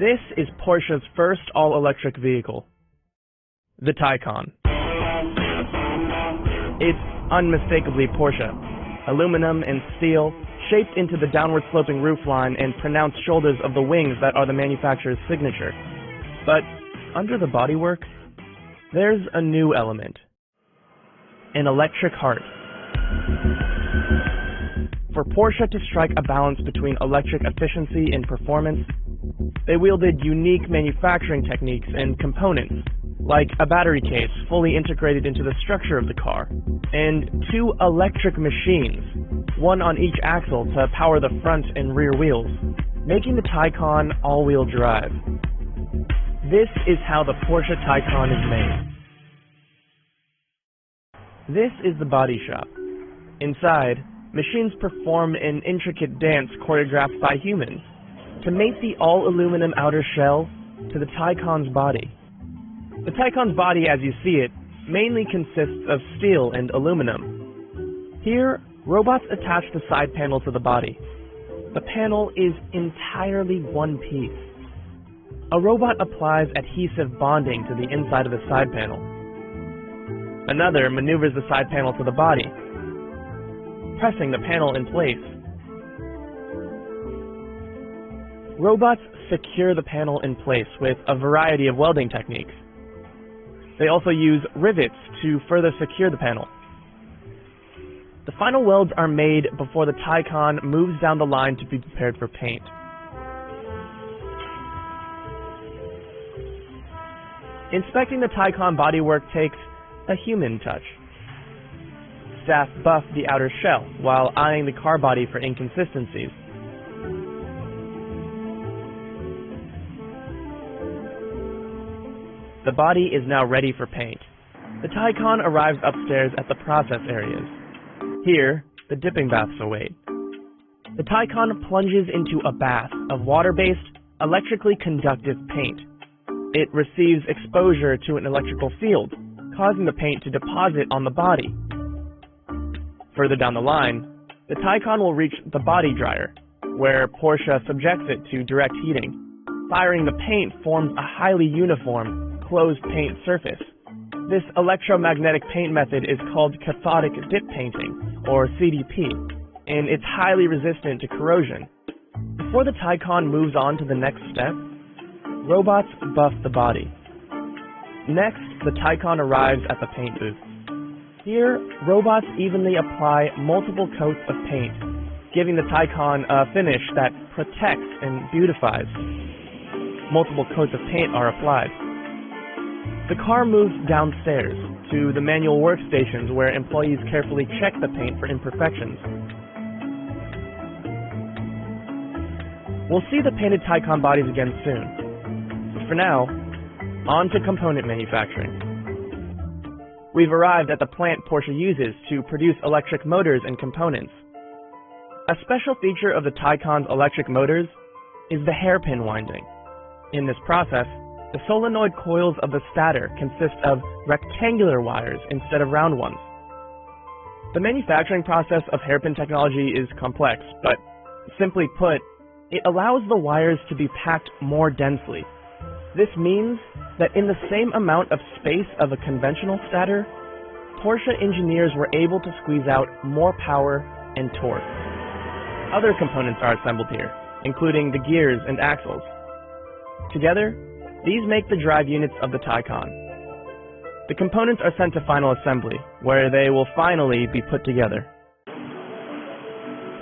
This is Porsche's first all-electric vehicle, the Taycan. It's unmistakably Porsche. Aluminum and steel, shaped into the downward-sloping roofline and pronounced shoulders of the wings that are the manufacturer's signature. But under the bodywork, there's a new element. An electric heart. For Porsche to strike a balance between electric efficiency and performance, they wielded unique manufacturing techniques and components, like a battery case fully integrated into the structure of the car, and two electric machines, one on each axle to power the front and rear wheels, making the Taycan all-wheel drive. This is how the Porsche Taycan is made. This is the body shop. Inside, machines perform an intricate dance choreographed by humans to mate the all-aluminum outer shell to the Taycan's body. The Taycan's body, as you see it, mainly consists of steel and aluminum. Here, robots attach the side panel to the body. The panel is entirely one piece. A robot applies adhesive bonding to the inside of the side panel. Another maneuvers the side panel to the body, pressing the panel in place. Robots secure the panel in place with a variety of welding techniques. They also use rivets to further secure the panel. The final welds are made before the Taycan moves down the line to be prepared for paint. Inspecting the Taycan bodywork takes a human touch. Staff buff the outer shell while eyeing the car body for inconsistencies. The body is now ready for paint. The Taycan arrives upstairs at the process areas. Here, the dipping baths await. The Taycan plunges into a bath of water-based, electrically conductive paint. It receives exposure to an electrical field, causing the paint to deposit on the body. Further down the line, the Taycan will reach the body dryer, where Porsche subjects it to direct heating. Firing the paint forms a highly uniform, closed paint surface. This electromagnetic paint method is called cathodic dip painting, or CDP, and it's highly resistant to corrosion. Before the Taycan moves on to the next step, robots buff the body. Next, the Taycan arrives at the paint booth. Here, robots evenly apply multiple coats of paint, giving the Taycan a finish that protects and beautifies. Multiple coats of paint are applied. The car moves downstairs to the manual workstations where employees carefully check the paint for imperfections. We'll see the painted Taycan bodies again soon. But for now, on to component manufacturing. We've arrived at the plant Porsche uses to produce electric motors and components. A special feature of the Taycan's electric motors is the hairpin winding. In this process, the solenoid coils of the stator consist of rectangular wires instead of round ones. The manufacturing process of hairpin technology is complex, but simply put, it allows the wires to be packed more densely. This means that in the same amount of space of a conventional stator, Porsche engineers were able to squeeze out more power and torque. Other components are assembled here, including the gears and axles. Together, these make the drive units of the Taycan. The components are sent to final assembly, where they will finally be put together.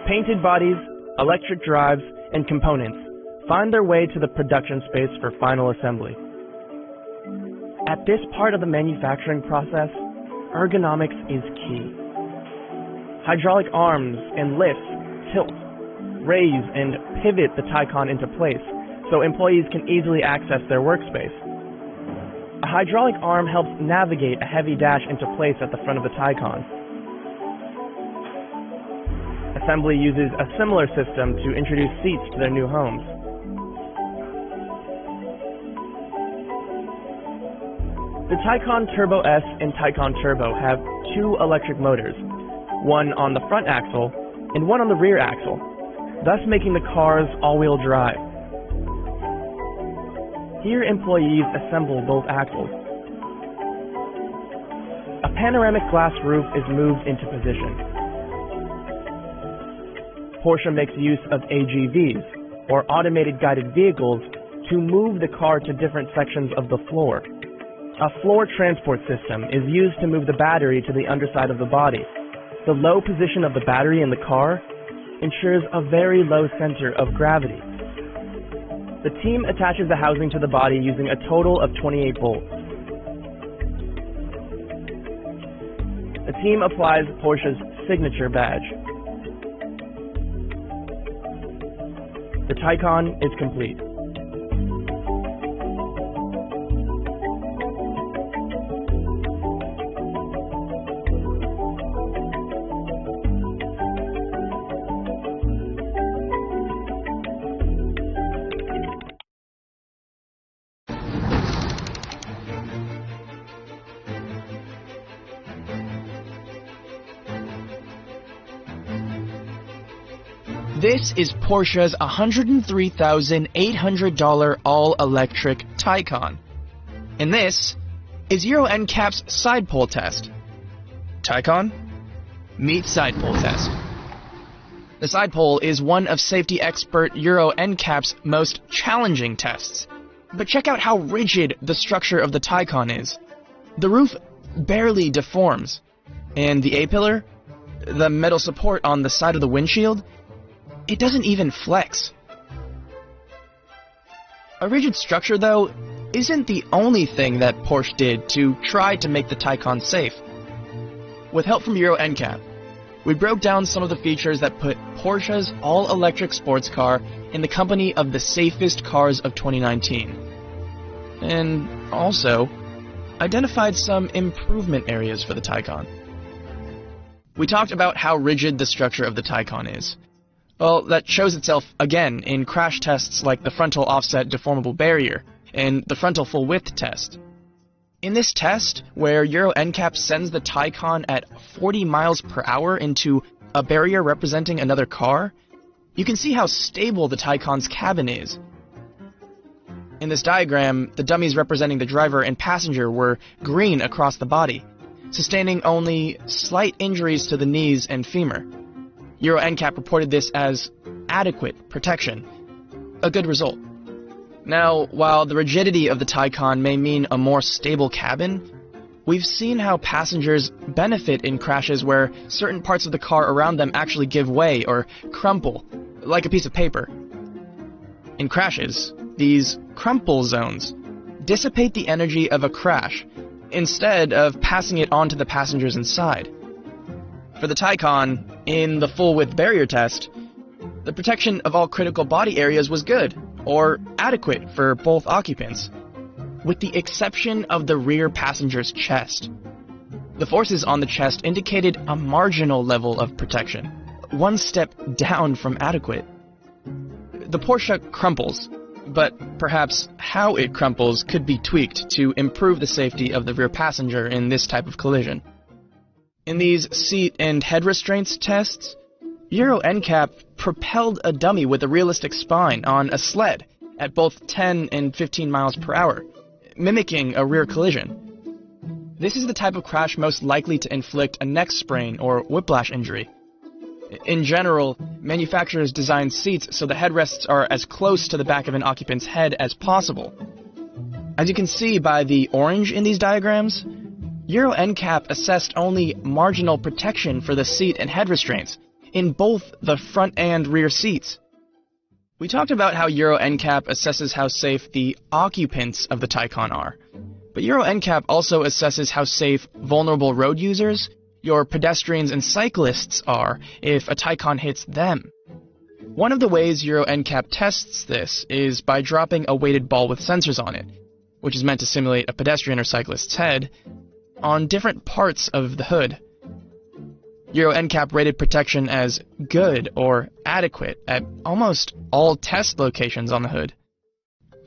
Painted bodies, electric drives, and components find their way to the production space for final assembly. At this part of the manufacturing process, ergonomics is key. Hydraulic arms and lifts tilt, raise, and pivot the Taycan into place, so employees can easily access their workspace. A hydraulic arm helps navigate a heavy dash into place at the front of the Taycan. Assembly uses a similar system to introduce seats to their new homes. The Taycan Turbo S and Taycan Turbo have two electric motors, one on the front axle and one on the rear axle, thus making the cars all-wheel drive. Here, employees assemble both axles. A panoramic glass roof is moved into position. Porsche makes use of AGVs, or automated guided vehicles, to move the car to different sections of the floor. A floor transport system is used to move the battery to the underside of the body. The low position of the battery in the car ensures a very low center of gravity. The team attaches the housing to the body using a total of 28 bolts. The team applies Porsche's signature badge. The Taycan is complete. This is Porsche's $103,800 all-electric Taycan. And this is Euro NCAP's side pole test. Taycan, meet side pole test. The side pole is one of safety expert Euro NCAP's most challenging tests. But check out how rigid the structure of the Taycan is. The roof barely deforms, and the A-pillar, the metal support on the side of the windshield, it doesn't even flex. A rigid structure, though, isn't the only thing that Porsche did to try to make the Taycan safe. With help from Euro NCAP, we broke down some of the features that put Porsche's all-electric sports car in the company of the safest cars of 2019. And also, identified some improvement areas for the Taycan. We talked about how rigid the structure of the Taycan is. Well, that shows itself again in crash tests like the frontal offset deformable barrier and the frontal full width test. In this test, where Euro NCAP sends the Taycan at 40 miles per hour into a barrier representing another car, you can see how stable the Taycan's cabin is. In this diagram, the dummies representing the driver and passenger were green across the body, sustaining only slight injuries to the knees and femur. Euro NCAP reported this as adequate protection, a good result. Now, while the rigidity of the Taycan may mean a more stable cabin, we've seen how passengers benefit in crashes where certain parts of the car around them actually give way or crumple, like a piece of paper. In crashes, these crumple zones dissipate the energy of a crash instead of passing it on to the passengers inside. For the Taycan, in the full-width barrier test, the protection of all critical body areas was good, or adequate for both occupants, with the exception of the rear passenger's chest. The forces on the chest indicated a marginal level of protection, one step down from adequate. The Porsche crumples, but perhaps how it crumples could be tweaked to improve the safety of the rear passenger in this type of collision. In these seat and head restraints tests, Euro NCAP propelled a dummy with a realistic spine on a sled at both 10 and 15 miles per hour, mimicking a rear collision. This is the type of crash most likely to inflict a neck sprain or whiplash injury. In general, manufacturers design seats so the headrests are as close to the back of an occupant's head as possible. As you can see by the orange in these diagrams, Euro NCAP assessed only marginal protection for the seat and head restraints in both the front and rear seats. We talked about how Euro NCAP assesses how safe the occupants of the Taycan are, but Euro NCAP also assesses how safe vulnerable road users, your pedestrians and cyclists, are if a Taycan hits them. One of the ways Euro NCAP tests this is by dropping a weighted ball with sensors on it, which is meant to simulate a pedestrian or cyclist's head, on different parts of the hood. Euro NCAP rated protection as good or adequate at almost all test locations on the hood.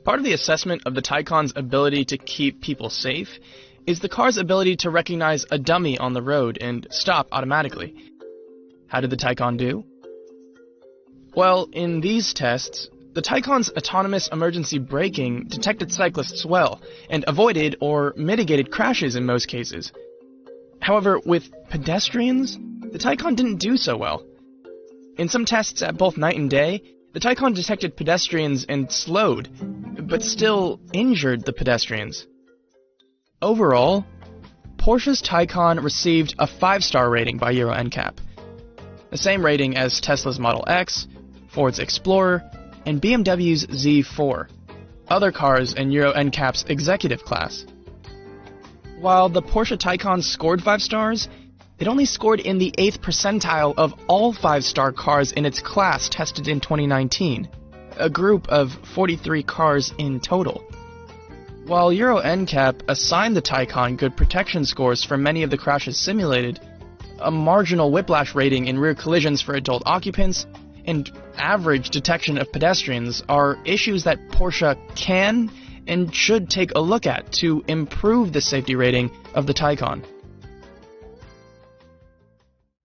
Part of the assessment of the Taycan's ability to keep people safe is the car's ability to recognize a dummy on the road and stop automatically. How did the Taycan do? Well, in these tests, The Taycan's autonomous emergency braking detected cyclists well, and avoided or mitigated crashes in most cases. However, with pedestrians, the Taycan didn't do so well. In some tests at both night and day, the Taycan detected pedestrians and slowed, but still injured the pedestrians. Overall, Porsche's Taycan received a 5-star rating by Euro NCAP, the same rating as Tesla's Model X, Ford's Explorer, and BMW's Z4, other cars in Euro NCAP's executive class. While the Porsche Taycan scored 5 stars, it only scored in the 8th percentile of all 5-star cars in its class tested in 2019, a group of 43 cars in total. While Euro NCAP assigned the Taycan good protection scores for many of the crashes simulated, a marginal whiplash rating in rear collisions for adult occupants, and average detection of pedestrians are issues that Porsche can and should take a look at to improve the safety rating of the Taycan.